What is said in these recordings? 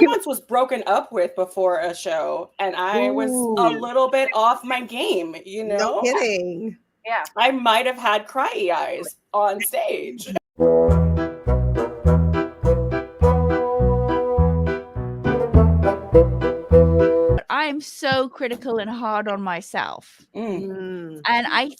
once was broken up with before a show, and I was a little bit off my game, you know? No kidding. Yeah. I might have had cryy eyes on stage. I'm so critical and hard on myself. And I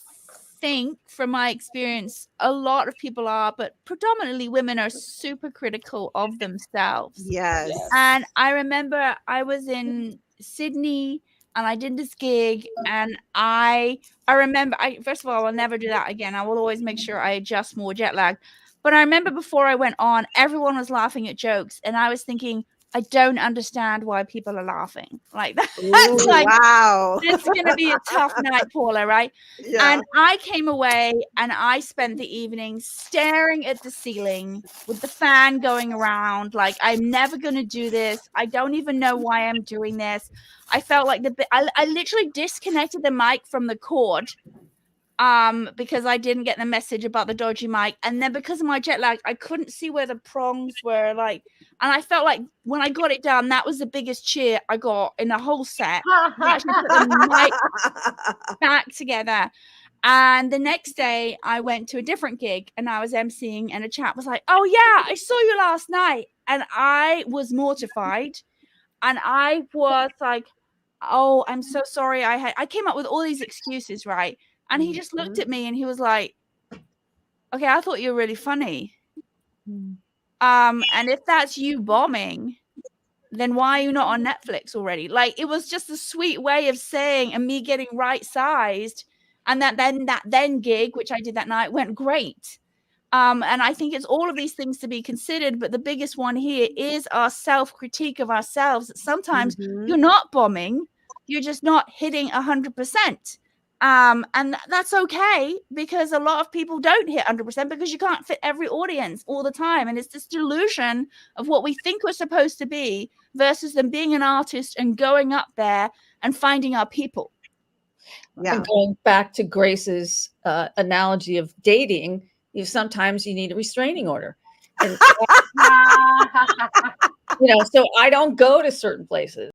think from my experience, a lot of people are, but predominantly women are super critical of themselves. Yes. And I remember I was in Sydney and I did this gig, and I remember, first of all, I'll never do that again. I will always make sure I adjust more jet lag. But I remember before I went on, everyone was laughing at jokes, and I was thinking, I don't understand why people are laughing. Like that's like, wow. This is going to be a tough night, Paula, right? Yeah. And I came away and I spent the evening staring at the ceiling with the fan going around. Like, I'm never going to do this. I don't even know why I'm doing this. I felt like I literally disconnected the mic from the cord because I didn't get the message about the dodgy mic. And then because of my jet lag, I couldn't see where the prongs were, like, and I felt like when I got it done, that was the biggest cheer I got in the whole set. I actually put the mic back together. And the next day I went to a different gig and I was emceeing, and a chap was like, oh yeah, I saw you last night. And I was mortified. And I was like, oh, I'm so sorry. I came up with all these excuses, right? And he just looked at me and he was like, okay, I thought you were really funny. And if that's you bombing, then why are you not on Netflix already? Like, it was just a sweet way of saying, and me getting right sized. And that then gig, which I did that night, went great. And I think it's all of these things to be considered. But the biggest one here is our self-critique of ourselves. Sometimes you're not bombing. You're just not hitting 100%. And that's okay, because a lot of people don't hit 100% because you can't fit every audience all the time. And it's this delusion of what we think we're supposed to be versus them being an artist and going up there and finding our people. Yeah. And going back to Grace's analogy of dating, sometimes you need a restraining order. And, so I don't go to certain places.